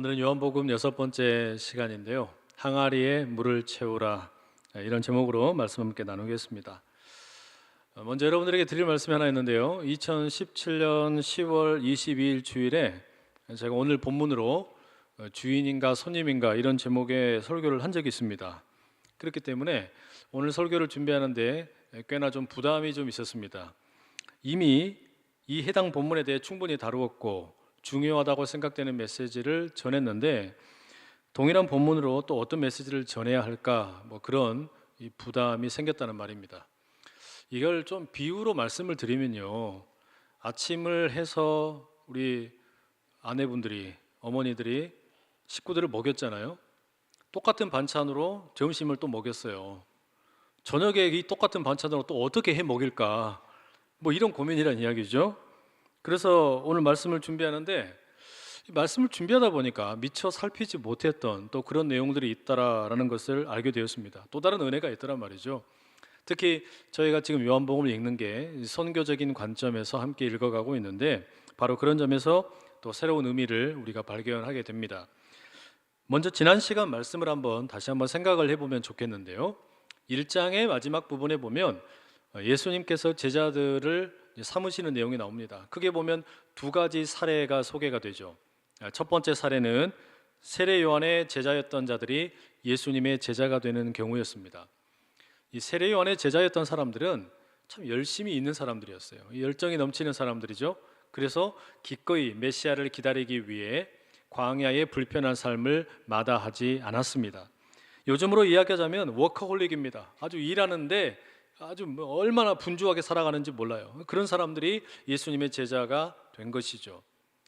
오늘은 요한복음 6번째 시간인데요. 항아리에 물을 채우라, 이런 제목으로 말씀 함께 나누겠습니다. 먼저 여러분들에게 드릴 말씀이 하나 있는데요. 2017년 10월 22일 주일에 제가 오늘 본문으로 주인인가 손님인가 이런 제목의 설교를 한 적이 있습니다. 그렇기 때문에 오늘 설교를 준비하는데 꽤나 좀 부담이 좀 있었습니다. 이미 이 해당 본문에 대해 충분히 다루었고 중요하다고 생각되는 메시지를 전했는데 동일한 본문으로 또 어떤 메시지를 전해야 할까, 그런 이 부담이 생겼다는 말입니다. 이걸 좀 비유로 말씀을 드리면요, 아침을 해서 우리 아내분들이, 어머니들이 식구들을 먹였잖아요. 똑같은 반찬으로 점심을 또 먹였어요. 저녁에 이 똑같은 반찬으로 또 어떻게 해 먹일까, 이런 고민이란 이야기죠. 그래서 오늘 말씀을 준비하는데 이 말씀을 준비하다 보니까 미처 살피지 못했던 또 그런 내용들이 있다라는 것을 알게 되었습니다. 또 다른 은혜가 있더란 말이죠. 특히 저희가 지금 요한복음을 읽는 게 선교적인 관점에서 함께 읽어가고 있는데 바로 그런 점에서 또 새로운 의미를 우리가 발견하게 됩니다. 먼저 지난 시간 말씀을 다시 한번 생각을 해보면 좋겠는데요. 1장의 마지막 부분에 보면 예수님께서 제자들을 삼으시는 내용이 나옵니다. 크게 보면 두 가지 사례가 소개가 되죠. 첫 번째 사례는 세례 요한의 제자였던 자들이 예수님의 제자가 되는 경우였습니다. 이 세례 요한의 제자였던 사람들은 참 열심히 있는 사람들이었어요. 열정이 넘치는 사람들이죠. 그래서 기꺼이 메시아를 기다리기 위해 광야의 불편한 삶을 마다하지 않았습니다. 요즘으로 이야기하자면 워커홀릭입니다. 아주 일하는데 아주 얼마나 분주하게 살아가는지 몰라요. 그런 사람들이 예수님의 제자가 된 것이죠.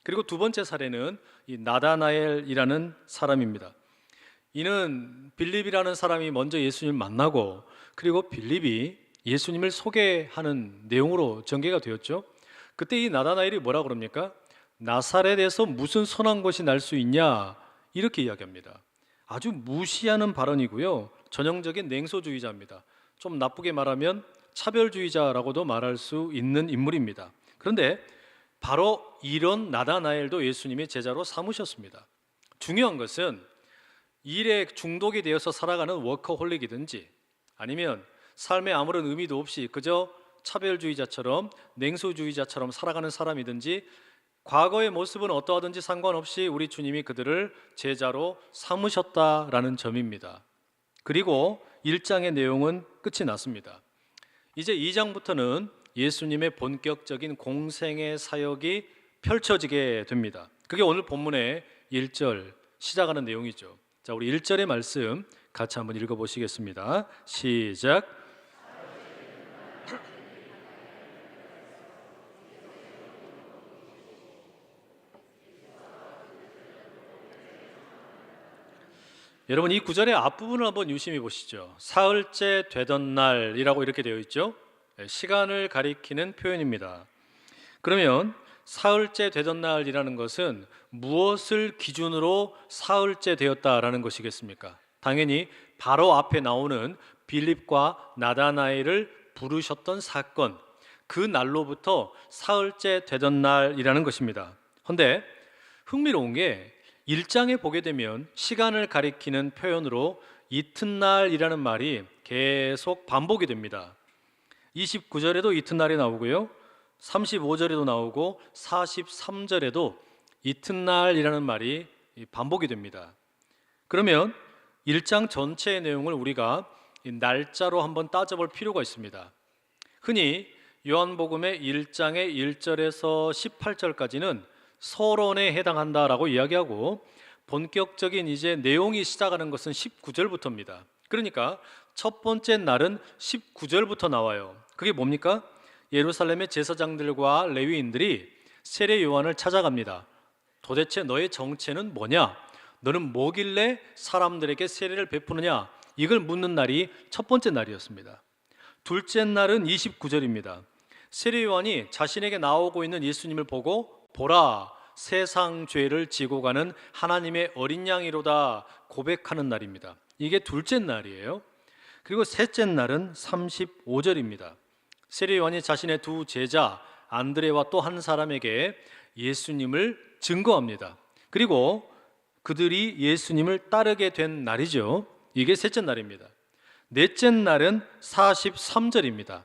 그리고 두 번째 사례는 이 나다나엘이라는 사람입니다. 이는 빌립이라는 사람이 먼저 예수님을 만나고 그리고 빌립이 예수님을 소개하는 내용으로 전개가 되었죠. 그때 이 나다나엘이 뭐라 그럽니까? 나사렛에서 무슨 선한 것이 날 수 있냐, 이렇게 이야기합니다. 아주 무시하는 발언이고요, 전형적인 냉소주의자입니다. 좀 나쁘게 말하면 차별주의자라고도 말할 수 있는 인물입니다. 그런데 바로 이런 나다나엘도 예수님의 제자로 삼으셨습니다. 중요한 것은 일에 중독이 되어서 살아가는 워커홀릭이든지 아니면 삶에 아무런 의미도 없이 그저 차별주의자처럼 냉소주의자처럼 살아가는 사람이든지 과거의 모습은 어떠하든지 상관없이 우리 주님이 그들을 제자로 삼으셨다라는 점입니다. 그리고 1장의 내용은 끝이 났습니다. 이제 2장부터는 예수님의 본격적인 공생의 사역이 펼쳐지게 됩니다. 그게 오늘 본문의 1절 시작하는 내용이죠. 자, 우리 1절의 말씀 같이 한번 읽어보시겠습니다. 시작. 여러분, 이 구절의 앞부분을 한번 유심히 보시죠. 사흘째 되던 날이라고 이렇게 되어 있죠. 시간을 가리키는 표현입니다. 그러면 사흘째 되던 날이라는 것은 무엇을 기준으로 사흘째 되었다라는 것이겠습니까? 당연히 바로 앞에 나오는 빌립과 나다나엘을 부르셨던 사건, 그 날로부터 사흘째 되던 날이라는 것입니다. 그런데 흥미로운 게 1장에 보게 되면 시간을 가리키는 표현으로 이튿날이라는 말이 계속 반복이 됩니다. 29절에도 이튿날이 나오고요, 35절에도 나오고 43절에도 이튿날이라는 말이 반복이 됩니다. 그러면 1장 전체의 내용을 우리가 날짜로 한번 따져볼 필요가 있습니다. 흔히 요한복음의 1장의 1절에서 18절까지는 서론에 해당한다라고 이야기하고 본격적인 이제 내용이 시작하는 것은 19절부터입니다. 그러니까 첫 번째 날은 19절부터 나와요. 그게 뭡니까? 예루살렘의 제사장들과 레위인들이 세례 요한을 찾아갑니다. 도대체 너의 정체는 뭐냐? 너는 뭐길래 사람들에게 세례를 베푸느냐? 이걸 묻는 날이 첫 번째 날이었습니다. 둘째 날은 29절입니다. 세례 요한이 자신에게 나오고 있는 예수님을 보고 보라, 세상 죄를 지고 가는 하나님의 어린 양이로다 고백하는 날입니다. 이게 둘째 날이에요. 그리고 셋째 날은 35절입니다. 세례 요한이 자신의 두 제자 안드레와 또 한 사람에게 예수님을 증거합니다. 그리고 그들이 예수님을 따르게 된 날이죠. 이게 셋째 날입니다. 넷째 날은 43절입니다.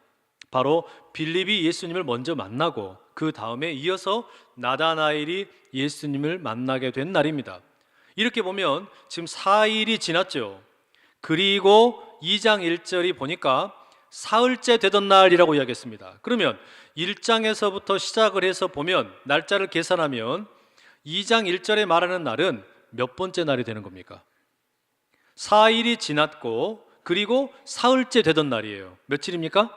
바로 빌립이 예수님을 먼저 만나고 그 다음에 이어서 나다나엘이 예수님을 만나게 된 날입니다. 이렇게 보면 지금 4일이 지났죠. 그리고 2장 1절이 보니까 사흘째 되던 날이라고 이야기했습니다. 그러면 1장에서부터 시작을 해서 보면 날짜를 계산하면 2장 1절에 말하는 날은 몇 번째 날이 되는 겁니까? 4일이 지났고 그리고 사흘째 되던 날이에요. 며칠입니까?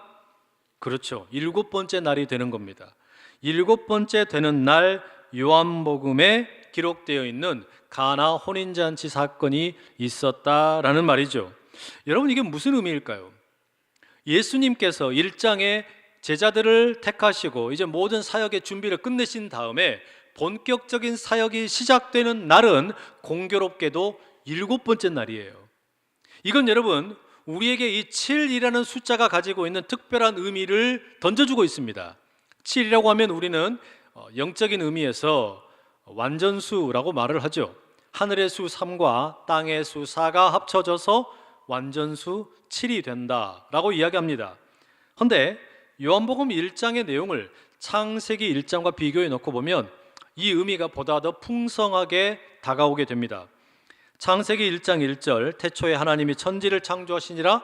그렇죠. 7번째 날이 되는 겁니다. 7번째 되는 날 요한복음에 기록되어 있는 가나 혼인잔치 사건이 있었다라는 말이죠. 여러분, 이게 무슨 의미일까요? 예수님께서 1장에 제자들을 택하시고 이제 모든 사역의 준비를 끝내신 다음에 본격적인 사역이 시작되는 날은 공교롭게도 7번째 날이에요. 이건 여러분, 우리에게 이 7이라는 숫자가 가지고 있는 특별한 의미를 던져주고 있습니다. 7이라고 하면 우리는 영적인 의미에서 완전수라고 말을 하죠. 하늘의 수 3과 땅의 수 4가 합쳐져서 완전수 7이 된다라고 이야기합니다. 그런데 요한복음 1장의 내용을 창세기 1장과 비교해 놓고 보면 이 의미가 보다 더 풍성하게 다가오게 됩니다. 창세기 1장 1절 태초에 하나님이 천지를 창조하시니라,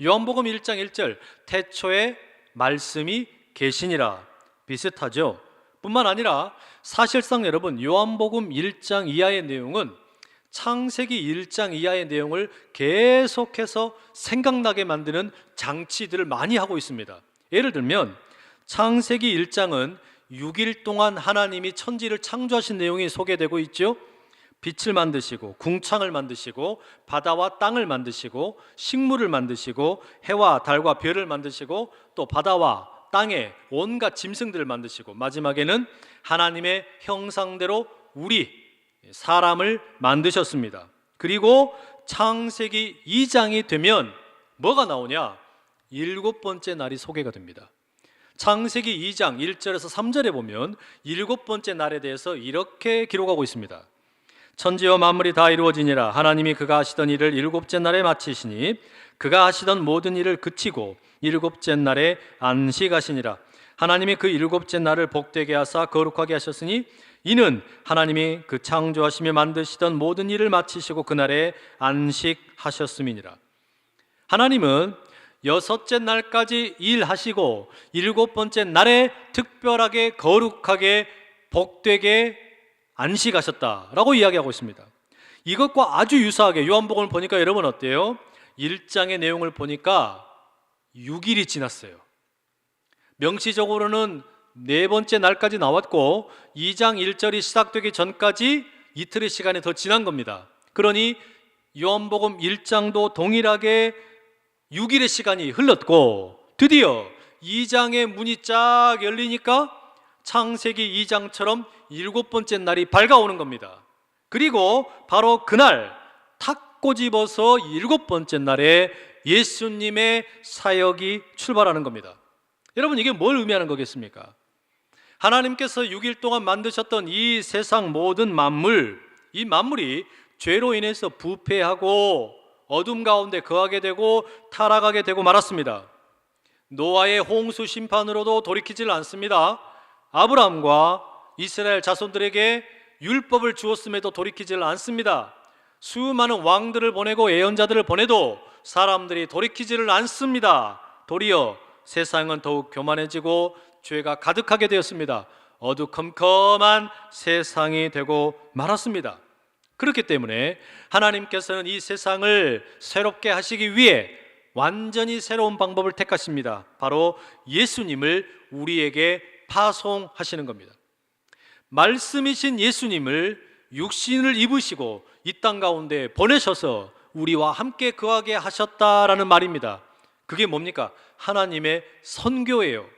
요한복음 1장 1절 태초에 말씀이 계시니라 비슷하죠. 뿐만 아니라 사실상 여러분, 요한복음 1장 이하의 내용은 창세기 1장 이하의 내용을 계속해서 생각나게 만드는 장치들을 많이 하고 있습니다. 예를 들면 창세기 1장은 6일 동안 하나님이 천지를 창조하신 내용이 소개되고 있죠. 빛을 만드시고 궁창을 만드시고 바다와 땅을 만드시고 식물을 만드시고 해와 달과 별을 만드시고 또 바다와 땅에 온갖 짐승들을 만드시고 마지막에는 하나님의 형상대로 우리 사람을 만드셨습니다. 그리고 창세기 2장이 되면 뭐가 나오냐? 7번째 날이 소개가 됩니다. 창세기 2장 1절에서 3절에 보면 7번째 날에 대해서 이렇게 기록하고 있습니다. 천지와 만물이 다 이루어지니라. 하나님이 그가 하시던 일을 7째 날에 마치시니 그가 하시던 모든 일을 그치고 7째 날에 안식하시니라. 하나님이 그 7째 날을 복되게 하사 거룩하게 하셨으니 이는 하나님이 그 창조하시며 만드시던 모든 일을 마치시고 그날에 안식하셨음이니라. 하나님은 6째 날까지 일하시고 7번째 날에 특별하게 거룩하게 복되게 안식하셨다라고 이야기하고 있습니다. 이것과 아주 유사하게 요한복음을 보니까 여러분 어때요? 1장의 내용을 보니까 6일이 지났어요. 명시적으로는 4번째 날까지 나왔고 2장 1절이 시작되기 전까지 이틀의 시간이 더 지난 겁니다. 그러니 요한복음 1장도 동일하게 6일의 시간이 흘렀고 드디어 2장의 문이 쫙 열리니까 창세기 2장처럼 7번째 날이 밝아오는 겁니다. 그리고 바로 그날 탁 꼬집어서 7번째 날에 예수님의 사역이 출발하는 겁니다. 여러분, 이게 뭘 의미하는 거겠습니까? 하나님께서 6일 동안 만드셨던 이 세상 모든 만물, 이 만물이 죄로 인해서 부패하고 어둠 가운데 거하게 되고 타락하게 되고 말았습니다. 노아의 홍수 심판으로도 돌이키질 않습니다. 아브라함과 이스라엘 자손들에게 율법을 주었음에도 돌이키질 않습니다. 수많은 왕들을 보내고 예언자들을 보내도 사람들이 돌이키지를 않습니다. 도리어 세상은 더욱 교만해지고 죄가 가득하게 되었습니다. 어두컴컴한 세상이 되고 말았습니다. 그렇기 때문에 하나님께서는 이 세상을 새롭게 하시기 위해 완전히 새로운 방법을 택하십니다. 바로 예수님을 우리에게 파송하시는 겁니다. 말씀이신 예수님을 육신을 입으시고 이 땅 가운데 보내셔서 우리와 함께 거하게 하셨다라는 말입니다. 그게 뭡니까? 하나님의 선교예요.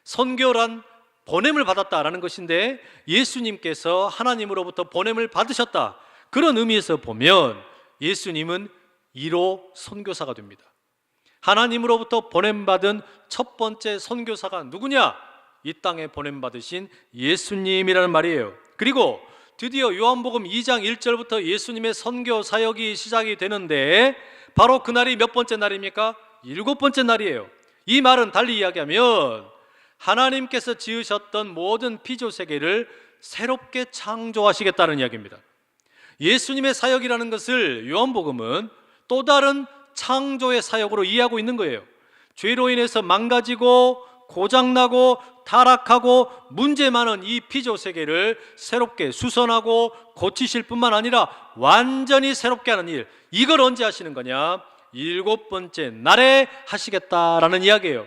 선교란 보냄을 받았다라는 것인데 예수님께서 하나님으로부터 보냄을 받으셨다, 그런 의미에서 보면 예수님은 1호 선교사가 됩니다. 하나님으로부터 보냄받은 첫 번째 선교사가 누구냐? 이 땅에 보냄받으신 예수님이라는 말이에요. 그리고 드디어 요한복음 2장 1절부터 예수님의 선교 사역이 시작이 되는데 바로 그날이 몇 번째 날입니까? 7번째 날이에요. 이 말은 달리 이야기하면 하나님께서 지으셨던 모든 피조 세계를 새롭게 창조하시겠다는 이야기입니다. 예수님의 사역이라는 것을 요한복음은 또 다른 창조의 사역으로 이해하고 있는 거예요. 죄로 인해서 망가지고 고장나고 타락하고 문제 많은 이 피조 세계를 새롭게 수선하고 고치실 뿐만 아니라 완전히 새롭게 하는 일, 이걸 언제 하시는 거냐? 7번째 날에 하시겠다라는 이야기예요.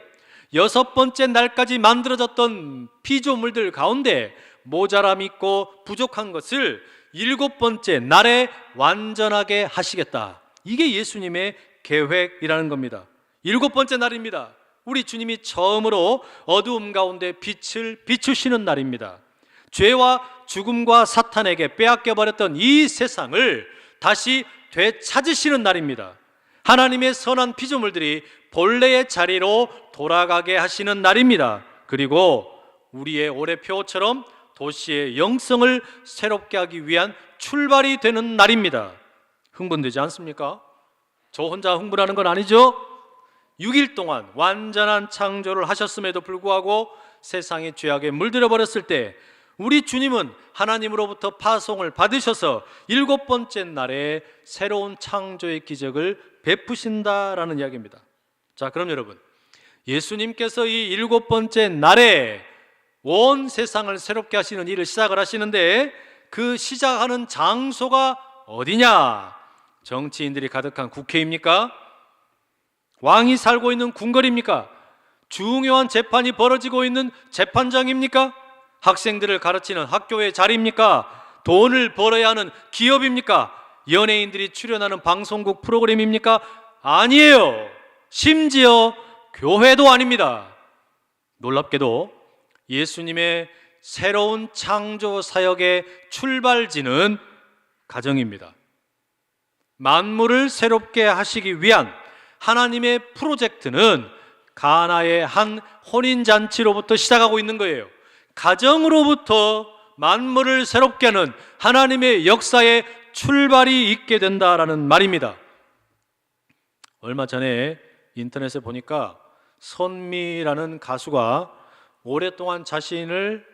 6번째 날까지 만들어졌던 피조물들 가운데 모자람이 있고 부족한 것을 7번째 날에 완전하게 하시겠다. 이게 예수님의 계획이라는 겁니다. 7번째 날입니다. 우리 주님이 처음으로 어두움 가운데 빛을 비추시는 날입니다. 죄와 죽음과 사탄에게 빼앗겨버렸던 이 세상을 다시 되찾으시는 날입니다. 하나님의 선한 피조물들이 본래의 자리로 돌아가게 하시는 날입니다. 그리고 우리의 올해 표처럼 도시의 영성을 새롭게 하기 위한 출발이 되는 날입니다. 흥분되지 않습니까? 저 혼자 흥분하는 건 아니죠? 6일 동안 완전한 창조를 하셨음에도 불구하고 세상이 죄악에 물들어 버렸을 때 우리 주님은 하나님으로부터 파송을 받으셔서 7번째 날에 새로운 창조의 기적을 베푸신다라는 이야기입니다. 자, 그럼 여러분, 예수님께서 이 7번째 날에 온 세상을 새롭게 하시는 일을 시작을 하시는데 그 시작하는 장소가 어디냐? 정치인들이 가득한 국회입니까? 왕이 살고 있는 궁궐입니까? 중요한 재판이 벌어지고 있는 재판장입니까? 학생들을 가르치는 학교의 자리입니까? 돈을 벌어야 하는 기업입니까? 연예인들이 출연하는 방송국 프로그램입니까? 아니에요. 심지어 교회도 아닙니다. 놀랍게도 예수님의 새로운 창조 사역의 출발지는 가정입니다. 만물을 새롭게 하시기 위한 하나님의 프로젝트는 가나의 한 혼인잔치로부터 시작하고 있는 거예요. 가정으로부터 만물을 새롭게 하는 하나님의 역사의 출발이 있게 된다라는 말입니다. 얼마 전에 인터넷에 보니까 선미라는 가수가 오랫동안 자신을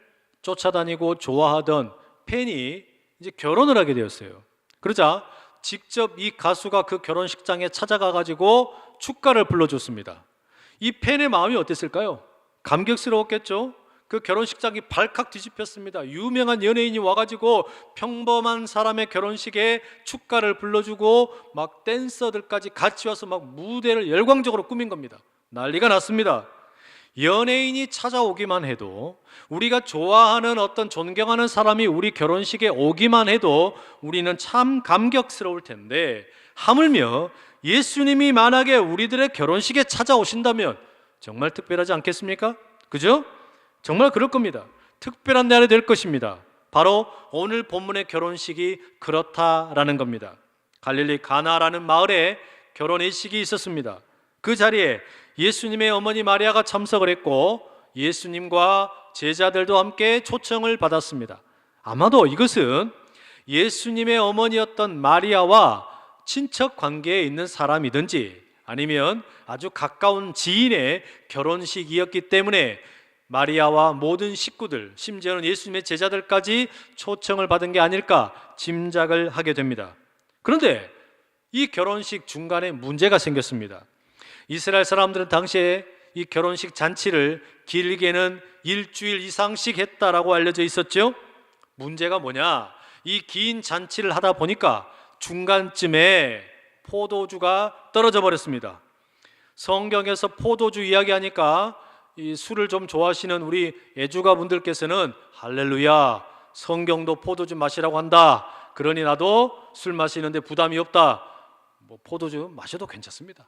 쫓아다니고 좋아하던 팬이 이제 결혼을 하게 되었어요. 그러자 직접 이 가수가 그 결혼식장에 찾아가 가지고 축가를 불러줬습니다. 이 팬의 마음이 어땠을까요? 감격스러웠겠죠? 그 결혼식장이 발칵 뒤집혔습니다. 유명한 연예인이 와가지고 평범한 사람의 결혼식에 축가를 불러주고 막 댄서들까지 같이 와서 막 무대를 열광적으로 꾸민 겁니다. 난리가 났습니다. 연예인이 찾아오기만 해도, 우리가 좋아하는 어떤 존경하는 사람이 우리 결혼식에 오기만 해도 우리는 참 감격스러울 텐데, 하물며 예수님이 만약에 우리들의 결혼식에 찾아오신다면 정말 특별하지 않겠습니까? 그죠? 정말 그럴 겁니다. 특별한 날이 될 것입니다. 바로 오늘 본문의 결혼식이 그렇다라는 겁니다. 갈릴리 가나라는 마을에 결혼의식이 있었습니다. 그 자리에 예수님의 어머니 마리아가 참석을 했고 예수님과 제자들도 함께 초청을 받았습니다. 아마도 이것은 예수님의 어머니였던 마리아와 친척 관계에 있는 사람이든지 아니면 아주 가까운 지인의 결혼식이었기 때문에 마리아와 모든 식구들, 심지어는 예수님의 제자들까지 초청을 받은 게 아닐까 짐작을 하게 됩니다. 그런데 이 결혼식 중간에 문제가 생겼습니다. 이스라엘 사람들은 당시에 이 결혼식 잔치를 길게는 일주일 이상씩 했다라고 알려져 있었죠. 문제가 뭐냐? 이 긴 잔치를 하다 보니까 중간쯤에 포도주가 떨어져 버렸습니다. 성경에서 포도주 이야기하니까 이 술을 좀 좋아하시는 우리 애주가 분들께서는 할렐루야, 성경도 포도주 마시라고 한다. 그러니 나도 술 마시는데 부담이 없다. 뭐 포도주 마셔도 괜찮습니다.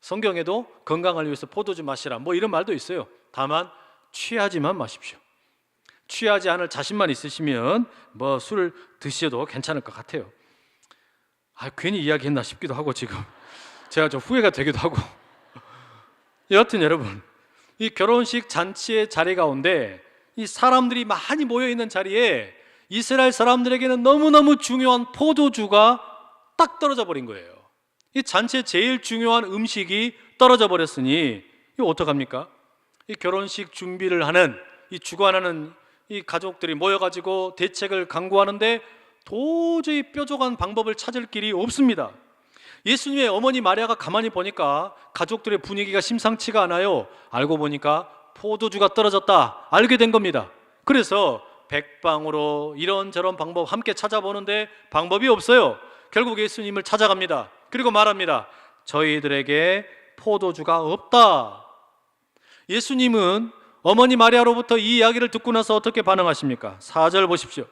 성경에도 건강을 위해서 포도주 마시라 뭐 이런 말도 있어요. 다만 취하지만 마십시오. 취하지 않을 자신만 있으시면 뭐 술을 드셔도 괜찮을 것 같아요. 괜히 이야기했나 싶기도 하고 지금 제가 좀 후회가 되기도 하고. 여하튼 여러분, 이 결혼식 잔치의 자리 가운데 이 사람들이 많이 모여 있는 자리에 이스라엘 사람들에게는 너무너무 중요한 포도주가 딱 떨어져 버린 거예요. 이 잔치에 제일 중요한 음식이 떨어져 버렸으니 이거 어떡합니까? 이 결혼식 준비를 하는, 이 주관하는 이 가족들이 모여가지고 대책을 강구하는데 도저히 뾰족한 방법을 찾을 길이 없습니다. 예수님의 어머니 마리아가 가만히 보니까 가족들의 분위기가 심상치가 않아요. 알고 보니까 포도주가 떨어졌다 알게 된 겁니다. 그래서 백방으로 이런저런 방법 함께 찾아보는데 방법이 없어요. 결국 예수님을 찾아갑니다. 그리고 말합니다. 저희들에게 포도주가 없다. 예수님은 어머니 마리아로부터 이 이야기를 듣고 나서 어떻게 반응하십니까? 4절 보십시오.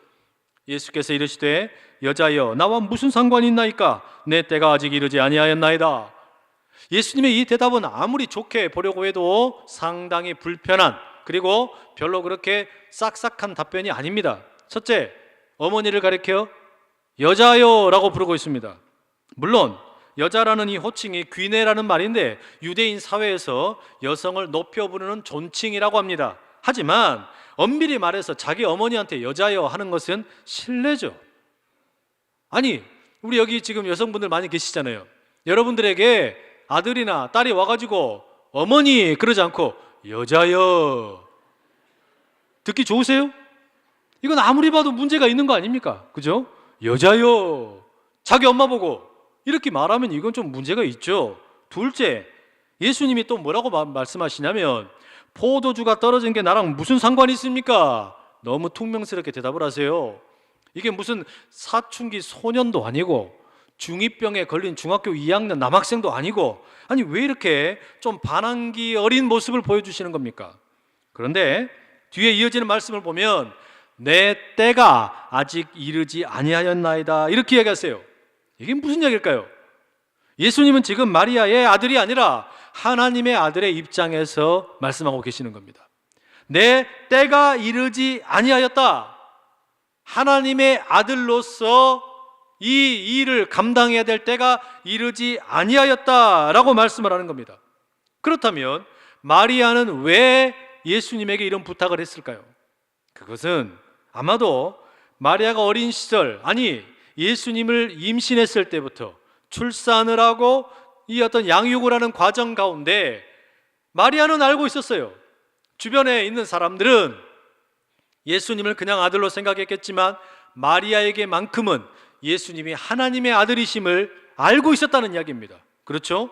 예수께서 이르시되 여자여 나와 무슨 상관이 있나이까? 내 때가 아직 이르지 아니하였나이다. 예수님의 이 대답은 아무리 좋게 보려고 해도 상당히 불편한, 그리고 별로 그렇게 싹싹한 답변이 아닙니다. 첫째, 어머니를 가리켜 여자여 라고 부르고 있습니다. 물론 여자라는 이 호칭이 귀내라는 말인데 유대인 사회에서 여성을 높여 부르는 존칭이라고 합니다. 하지만 엄밀히 말해서 자기 어머니한테 여자여 하는 것은 실례죠. 아니, 우리 여기 지금 여성분들 많이 계시잖아요. 여러분들에게 아들이나 딸이 와가지고 어머니 그러지 않고 여자여 듣기 좋으세요? 이건 아무리 봐도 문제가 있는 거 아닙니까? 그죠? 여자여 자기 엄마 보고 이렇게 말하면 이건 좀 문제가 있죠. 둘째, 예수님이 또 뭐라고 말씀하시냐면 포도주가 떨어진 게 나랑 무슨 상관이 있습니까? 너무 퉁명스럽게 대답을 하세요. 이게 무슨 사춘기 소년도 아니고 중2병에 걸린 중학교 2학년 남학생도 아니고, 아니 왜 이렇게 좀 반항기 어린 모습을 보여주시는 겁니까? 그런데 뒤에 이어지는 말씀을 보면 내 때가 아직 이르지 아니하였나이다 이렇게 이야기하세요. 이게 무슨 이야기일까요? 예수님은 지금 마리아의 아들이 아니라 하나님의 아들의 입장에서 말씀하고 계시는 겁니다. 내 때가 이르지 아니하였다. 하나님의 아들로서 이 일을 감당해야 될 때가 이르지 아니하였다라고 말씀을 하는 겁니다. 그렇다면 마리아는 왜 예수님에게 이런 부탁을 했을까요? 그것은 아마도 마리아가 어린 시절, 아니 예수님을 임신했을 때부터 출산을 하고 이 어떤 양육을 하는 과정 가운데 마리아는 알고 있었어요. 주변에 있는 사람들은 예수님을 그냥 아들로 생각했겠지만 마리아에게만큼은 예수님이 하나님의 아들이심을 알고 있었다는 이야기입니다. 그렇죠?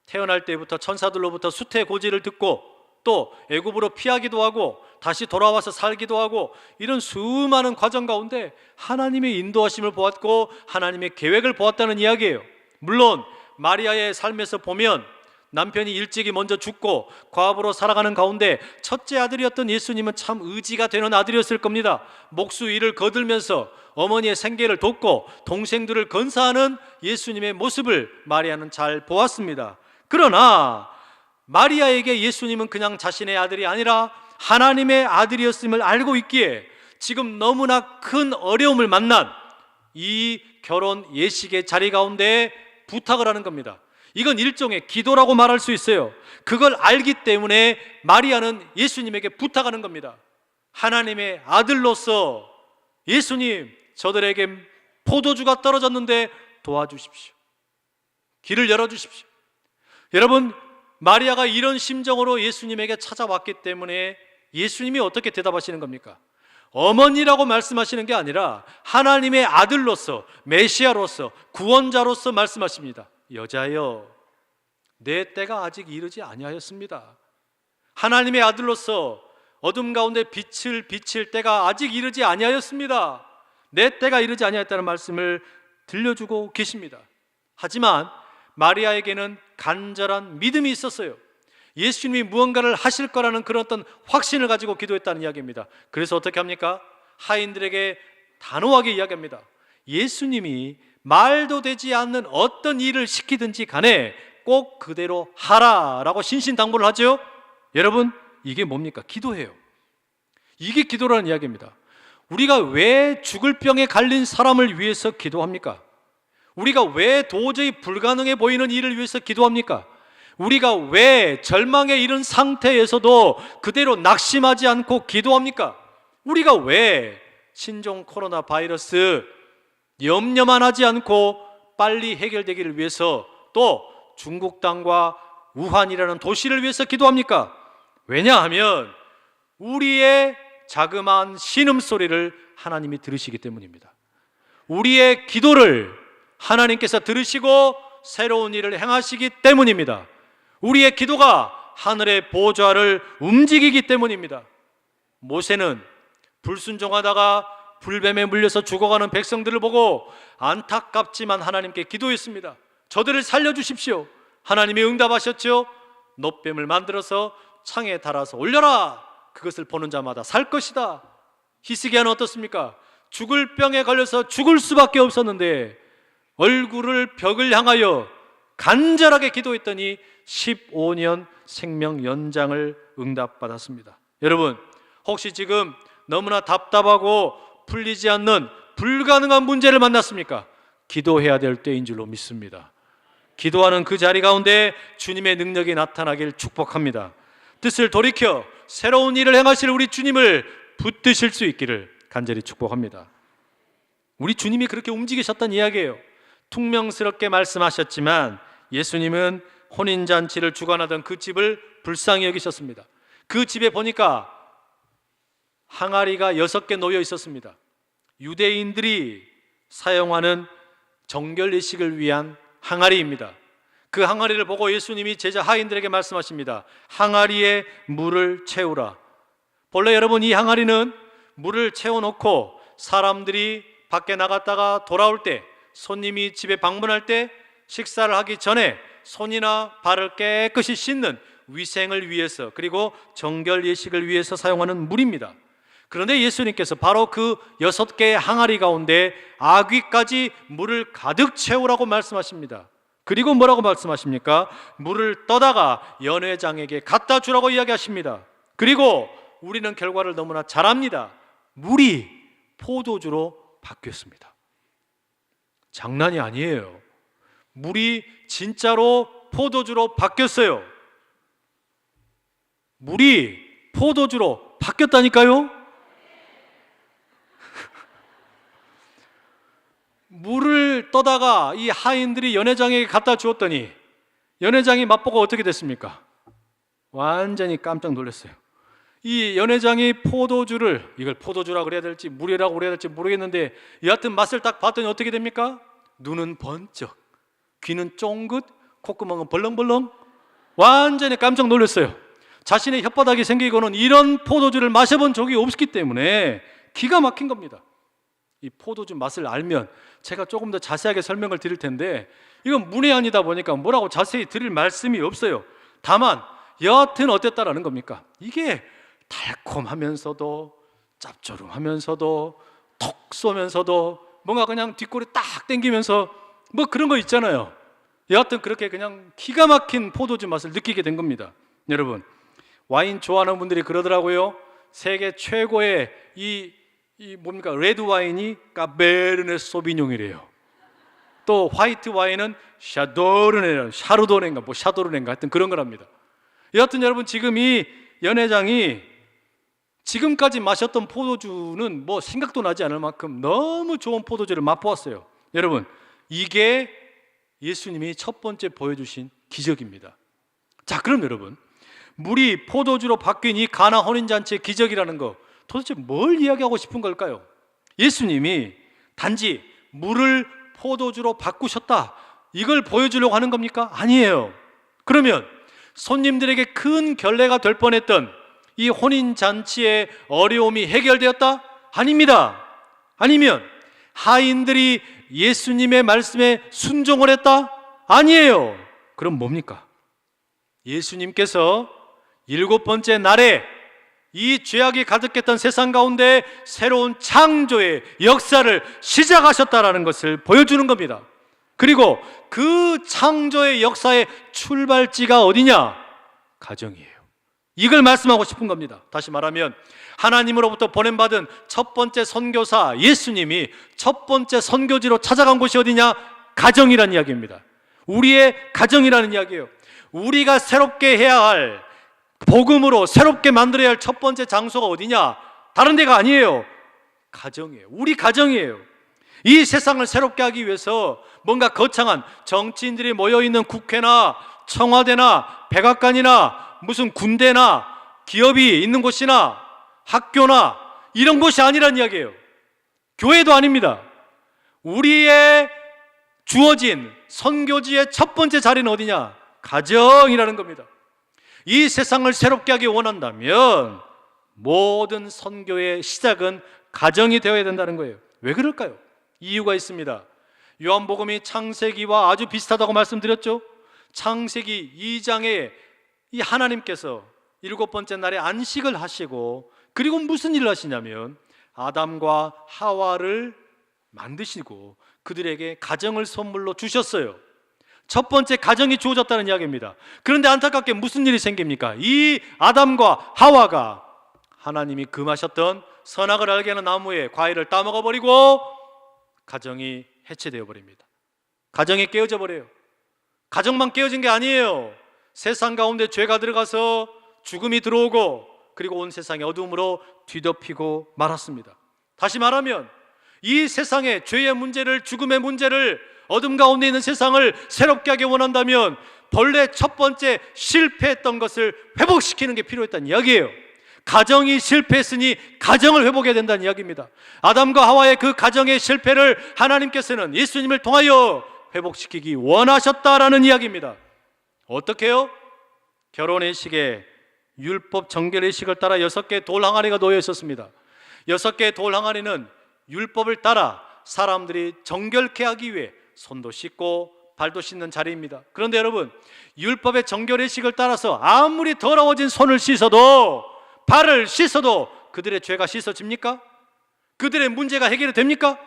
태어날 때부터 천사들로부터 수태고지를 듣고 또 애굽으로 피하기도 하고 다시 돌아와서 살기도 하고 이런 수많은 과정 가운데 하나님의 인도하심을 보았고 하나님의 계획을 보았다는 이야기예요. 물론 마리아의 삶에서 보면 남편이 일찍이 먼저 죽고 과부로 살아가는 가운데 첫째 아들이었던 예수님은 참 의지가 되는 아들이었을 겁니다. 목수 일을 거들면서 어머니의 생계를 돕고 동생들을 건사하는 예수님의 모습을 마리아는 잘 보았습니다. 그러나 마리아에게 예수님은 그냥 자신의 아들이 아니라 하나님의 아들이었음을 알고 있기에 지금 너무나 큰 어려움을 만난 이 결혼 예식의 자리 가운데 부탁을 하는 겁니다. 이건 일종의 기도라고 말할 수 있어요. 그걸 알기 때문에 마리아는 예수님에게 부탁하는 겁니다. 하나님의 아들로서 예수님, 저들에게 포도주가 떨어졌는데 도와주십시오. 길을 열어주십시오. 여러분, 마리아가 이런 심정으로 예수님에게 찾아왔기 때문에 예수님이 어떻게 대답하시는 겁니까? 어머니라고 말씀하시는 게 아니라 하나님의 아들로서, 메시아로서, 구원자로서 말씀하십니다. 여자여, 내 때가 아직 이르지 아니하였습니다. 하나님의 아들로서 어둠 가운데 빛을 비칠 때가 아직 이르지 아니하였습니다. 내 때가 이르지 아니하였다는 말씀을 들려주고 계십니다. 하지만 마리아에게는 간절한 믿음이 있었어요. 예수님이 무언가를 하실 거라는 그런 어떤 확신을 가지고 기도했다는 이야기입니다. 그래서 어떻게 합니까? 하인들에게 단호하게 이야기합니다. 예수님이 말도 되지 않는 어떤 일을 시키든지 간에 꼭 그대로 하라라고 신신당부를 하죠. 여러분, 이게 뭡니까? 기도해요. 이게 기도라는 이야기입니다. 우리가 왜 죽을 병에 갈린 사람을 위해서 기도합니까? 우리가 왜 도저히 불가능해 보이는 일을 위해서 기도합니까? 우리가 왜 절망에 이른 상태에서도 그대로 낙심하지 않고 기도합니까? 우리가 왜 신종 코로나 바이러스 염려만 하지 않고 빨리 해결되기를 위해서 또 중국 땅과 우한이라는 도시를 위해서 기도합니까? 왜냐하면 우리의 자그마한 신음소리를 하나님이 들으시기 때문입니다. 우리의 기도를 하나님께서 들으시고 새로운 일을 행하시기 때문입니다. 우리의 기도가 하늘의 보좌를 움직이기 때문입니다. 모세는 불순종하다가 불뱀에 물려서 죽어가는 백성들을 보고 안타깝지만 하나님께 기도했습니다. 저들을 살려주십시오. 하나님이 응답하셨죠. 놋뱀을 만들어서 창에 달아서 올려라. 그것을 보는 자마다 살 것이다. 히스기야는 어떻습니까? 죽을 병에 걸려서 죽을 수밖에 없었는데 얼굴을 벽을 향하여 간절하게 기도했더니 15년 생명 연장을 응답받았습니다. 여러분, 혹시 지금 너무나 답답하고 풀리지 않는 불가능한 문제를 만났습니까? 기도해야 될 때인 줄로 믿습니다. 기도하는 그 자리 가운데 주님의 능력이 나타나길 축복합니다. 뜻을 돌이켜 새로운 일을 행하실 우리 주님을 붙드실 수 있기를 간절히 축복합니다. 우리 주님이 그렇게 움직이셨다는 이야기예요. 퉁명스럽게 말씀하셨지만 예수님은 혼인잔치를 주관하던 그 집을 불쌍히 여기셨습니다. 그 집에 보니까 항아리가 6개 놓여 있었습니다. 유대인들이 사용하는 정결례식을 위한 항아리입니다. 그 항아리를 보고 예수님이 제자 하인들에게 말씀하십니다. 항아리에 물을 채우라. 본래 여러분, 이 항아리는 물을 채워놓고 사람들이 밖에 나갔다가 돌아올 때, 손님이 집에 방문할 때 식사를 하기 전에 손이나 발을 깨끗이 씻는 위생을 위해서, 그리고 정결 예식을 위해서 사용하는 물입니다. 그런데 예수님께서 바로 그 6개의 항아리 가운데 아귀까지 물을 가득 채우라고 말씀하십니다. 그리고 뭐라고 말씀하십니까? 물을 떠다가 연회장에게 갖다 주라고 이야기하십니다. 그리고 우리는 결과를 너무나 잘 압니다. 물이 포도주로 바뀌었습니다. 장난이 아니에요. 물이 진짜로 포도주로 바뀌었어요. 물이 포도주로 바뀌었다니까요. 물을 떠다가 이 하인들이 연회장에게 갖다 주었더니 연회장이 맛보고 어떻게 됐습니까? 완전히 깜짝 놀랐어요. 이 연회장이 포도주를, 이걸 포도주라고 그래야 될지 물이라고 그래야 될지 모르겠는데 여하튼 맛을 딱 봤더니 어떻게 됩니까? 눈은 번쩍, 귀는 쫑긋, 콧구멍은 벌렁벌렁. 완전히 깜짝 놀랐어요. 자신의 혓바닥이 생기고는 이런 포도주를 마셔본 적이 없기 때문에 기가 막힌 겁니다. 이 포도주 맛을 알면 제가 조금 더 자세하게 설명을 드릴 텐데 이건 문외한이다 보니까 뭐라고 자세히 드릴 말씀이 없어요. 다만 여하튼 어땠다라는 겁니까? 이게 달콤하면서도 짭조름하면서도 톡 쏘면서도 뭔가 그냥 뒷골이 딱 땡기면서 뭐 그런 거 있잖아요. 여하튼 그렇게 그냥 기가 막힌 포도주 맛을 느끼게 된 겁니다. 여러분, 와인 좋아하는 분들이 그러더라고요. 세계 최고의 이 뭡니까? 레드 와인이 까베르네 소비뇽이래요. 또 화이트 와인은 샤르도네인가 뭐 샤도르네인가 하여튼 그런 거랍니다. 여하튼 여러분, 지금 이 연회장이 지금까지 마셨던 포도주는 뭐 생각도 나지 않을 만큼 너무 좋은 포도주를 맛보았어요. 여러분, 이게 예수님이 첫 번째 보여주신 기적입니다. 자, 그럼 여러분, 물이 포도주로 바뀐 이 가나 혼인잔치의 기적이라는 거 도대체 뭘 이야기하고 싶은 걸까요? 예수님이 단지 물을 포도주로 바꾸셨다, 이걸 보여주려고 하는 겁니까? 아니에요. 그러면 손님들에게 큰 결례가 될 뻔했던 이 혼인잔치의 어려움이 해결되었다? 아닙니다. 아니면 하인들이 예수님의 말씀에 순종을 했다? 아니에요. 그럼 뭡니까? 예수님께서 7번째 날에 이 죄악이 가득했던 세상 가운데 새로운 창조의 역사를 시작하셨다라는 것을 보여주는 겁니다. 그리고 그 창조의 역사의 출발지가 어디냐? 가정이에요. 이걸 말씀하고 싶은 겁니다. 다시 말하면 하나님으로부터 보냄받은 첫 번째 선교사 예수님이 첫 번째 선교지로 찾아간 곳이 어디냐? 가정이라는 이야기입니다. 우리의 가정이라는 이야기예요. 우리가 새롭게 해야 할, 복음으로 새롭게 만들어야 할 첫 번째 장소가 어디냐? 다른 데가 아니에요. 가정이에요. 우리 가정이에요. 이 세상을 새롭게 하기 위해서 뭔가 거창한 정치인들이 모여있는 국회나 청와대나 백악관이나 무슨 군대나 기업이 있는 곳이나 학교나 이런 곳이 아니란 이야기예요. 교회도 아닙니다. 우리의 주어진 선교지의 첫 번째 자리는 어디냐? 가정이라는 겁니다. 이 세상을 새롭게 하기 원한다면 모든 선교의 시작은 가정이 되어야 된다는 거예요. 왜 그럴까요? 이유가 있습니다. 요한복음이 창세기와 아주 비슷하다고 말씀드렸죠. 창세기 2장에 이 하나님께서 7번째 날에 안식을 하시고, 그리고 무슨 일을 하시냐면 아담과 하와를 만드시고 그들에게 가정을 선물로 주셨어요. 첫 번째 가정이 주어졌다는 이야기입니다. 그런데 안타깝게 무슨 일이 생깁니까? 이 아담과 하와가 하나님이 금하셨던 선악을 알게 하는 나무의 과일을 따먹어 버리고 가정이 해체되어 버립니다. 가정이 깨어져 버려요. 가정만 깨어진 게 아니에요. 세상 가운데 죄가 들어가서 죽음이 들어오고, 그리고 온 세상이 어둠으로 뒤덮이고 말았습니다. 다시 말하면 이 세상의 죄의 문제를, 죽음의 문제를, 어둠 가운데 있는 세상을 새롭게 하기 원한다면 본래 첫 번째 실패했던 것을 회복시키는 게 필요했다는 이야기예요. 가정이 실패했으니 가정을 회복해야 된다는 이야기입니다. 아담과 하와의 그 가정의 실패를 하나님께서는 예수님을 통하여 회복시키기 원하셨다라는 이야기입니다. 어떻게 해요? 결혼의 시기에 율법 정결의 식을 따라 6개의 돌 항아리가 놓여 있었습니다. 6개의 돌 항아리는 율법을 따라 사람들이 정결케 하기 위해 손도 씻고 발도 씻는 자리입니다. 그런데 여러분, 율법의 정결의 식을 따라서 아무리 더러워진 손을 씻어도, 발을 씻어도 그들의 죄가 씻어집니까? 그들의 문제가 해결이 됩니까?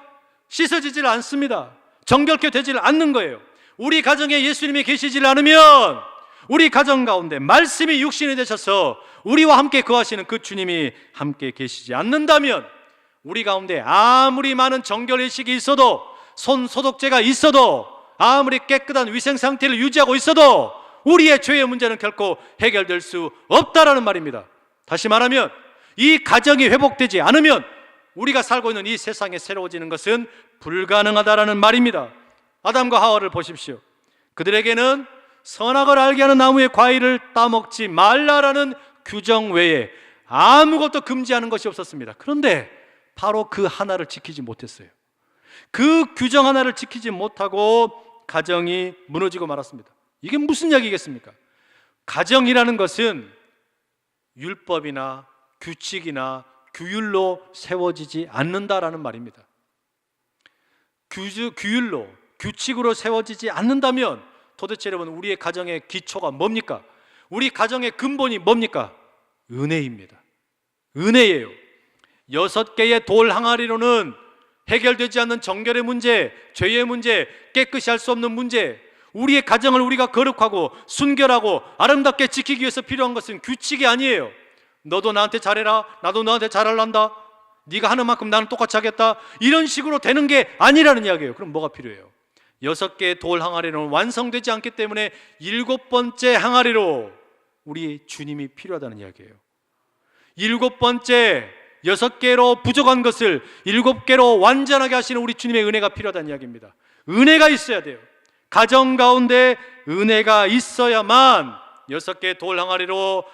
씻어지질 않습니다. 정결케 되질 않는 거예요. 우리 가정에 예수님이 계시질 않으면, 우리 가정 가운데 말씀이 육신이 되셔서 우리와 함께 거하시는 그 주님이 함께 계시지 않는다면, 우리 가운데 아무리 많은 정결의식이 있어도, 손 소독제가 있어도, 아무리 깨끗한 위생 상태를 유지하고 있어도 우리의 죄의 문제는 결코 해결될 수 없다라는 말입니다. 다시 말하면 이 가정이 회복되지 않으면 우리가 살고 있는 이 세상에 새로워지는 것은 불가능하다라는 말입니다. 아담과 하와를 보십시오. 그들에게는 선악을 알게 하는 나무의 과일을 따먹지 말라라는 규정 외에 아무것도 금지하는 것이 없었습니다. 그런데 바로 그 하나를 지키지 못했어요. 그 규정 하나를 지키지 못하고 가정이 무너지고 말았습니다. 이게 무슨 이야기겠습니까? 가정이라는 것은 율법이나 규칙이나 규율로 세워지지 않는다라는 말입니다. 규율로, 규칙으로 세워지지 않는다면 도대체 여러분, 우리의 가정의 기초가 뭡니까? 우리 가정의 근본이 뭡니까? 은혜입니다. 은혜예요. 6개의 돌 항아리로는 해결되지 않는 정결의 문제, 죄의 문제, 깨끗이 할 수 없는 문제, 우리의 가정을 우리가 거룩하고 순결하고 아름답게 지키기 위해서 필요한 것은 규칙이 아니에요. 너도 나한테 잘해라, 나도 너한테 잘할란다, 네가 하는 만큼 나는 똑같이 하겠다, 이런 식으로 되는 게 아니라는 이야기예요. 그럼 뭐가 필요해요? 6개의 돌 항아리는 완성되지 않기 때문에 7번째 항아리로 우리 주님이 필요하다는 이야기예요. 7번째, 6개로 부족한 것을 7개로 완전하게 하시는 우리 주님의 은혜가 필요하다는 이야기입니다. 은혜가 있어야 돼요. 가정 가운데 은혜가 있어야만 6개의 돌 항아리로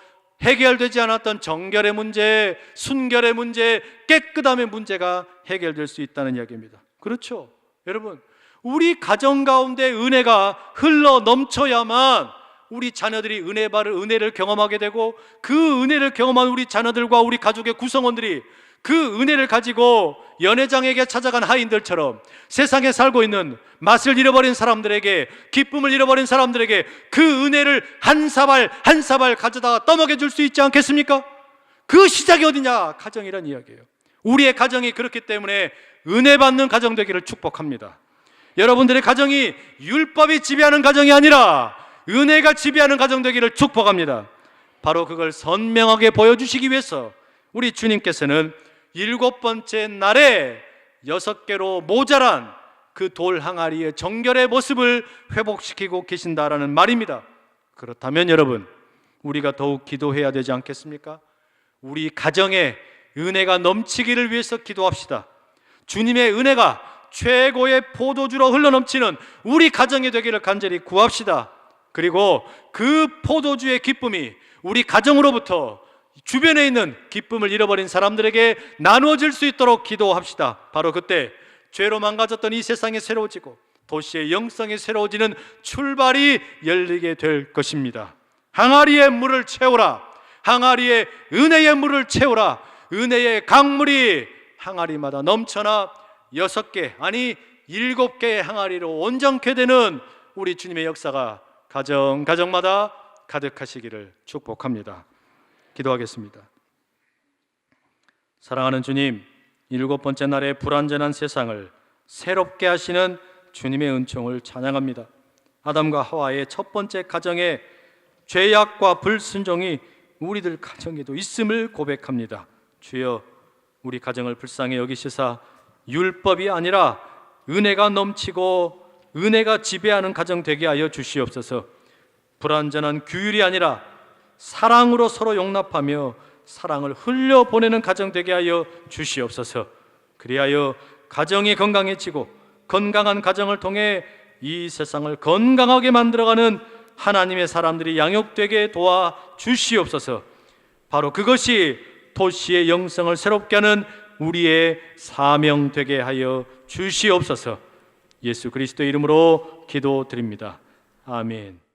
해결되지 않았던 정결의 문제, 순결의 문제, 깨끗함의 문제가 해결될 수 있다는 이야기입니다. 그렇죠? 여러분, 우리 가정 가운데 은혜가 흘러 넘쳐야만 우리 자녀들이 은혜를 경험하게 되고, 그 은혜를 경험한 우리 자녀들과 우리 가족의 구성원들이 그 은혜를 가지고 연회장에게 찾아간 하인들처럼 세상에 살고 있는 맛을 잃어버린 사람들에게, 기쁨을 잃어버린 사람들에게 그 은혜를 한 사발 한 사발 가져다가 떠먹여 줄 수 있지 않겠습니까? 그 시작이 어디냐? 가정이란 이야기예요. 우리의 가정이 그렇기 때문에 은혜 받는 가정 되기를 축복합니다. 여러분들의 가정이 율법이 지배하는 가정이 아니라 은혜가 지배하는 가정 되기를 축복합니다. 바로 그걸 선명하게 보여주시기 위해서 우리 주님께서는 7번째 날에 6개로 모자란 그 돌 항아리의 정결의 모습을 회복시키고 계신다라는 말입니다. 그렇다면 여러분, 우리가 더욱 기도해야 되지 않겠습니까? 우리 가정에 은혜가 넘치기를 위해서 기도합시다. 주님의 은혜가 최고의 포도주로 흘러넘치는 우리 가정이 되기를 간절히 구합시다. 그리고 그 포도주의 기쁨이 우리 가정으로부터 주변에 있는 기쁨을 잃어버린 사람들에게 나누어질 수 있도록 기도합시다. 바로 그때 죄로 망가졌던 이 세상이 새로워지고 도시의 영성이 새로워지는 출발이 열리게 될 것입니다. 항아리의 물을 채우라. 항아리의 은혜의 물을 채우라. 은혜의 강물이 항아리마다 넘쳐나 6개 아니 7개의 항아리로 온전케 되는 우리 주님의 역사가 가정마다 가득하시기를 축복합니다. 기도하겠습니다. 사랑하는 주님, 7번째 날의 불완전한 세상을 새롭게 하시는 주님의 은총을 찬양합니다. 아담과 하와의 첫 번째 가정에 죄악과 불순종이 우리들 가정에도 있음을 고백합니다. 주여, 우리 가정을 불쌍히 여기시사 율법이 아니라 은혜가 넘치고 은혜가 지배하는 가정 되게 하여 주시옵소서. 불완전한 규율이 아니라 사랑으로 서로 용납하며 사랑을 흘려보내는 가정 되게 하여 주시옵소서. 그리하여 가정이 건강해지고 건강한 가정을 통해 이 세상을 건강하게 만들어가는 하나님의 사람들이 양육되게 도와 주시옵소서. 바로 그것이 도시의 영성을 새롭게 하는 우리의 사명 되게 하여 주시옵소서. 예수 그리스도의 이름으로 기도드립니다. 아멘.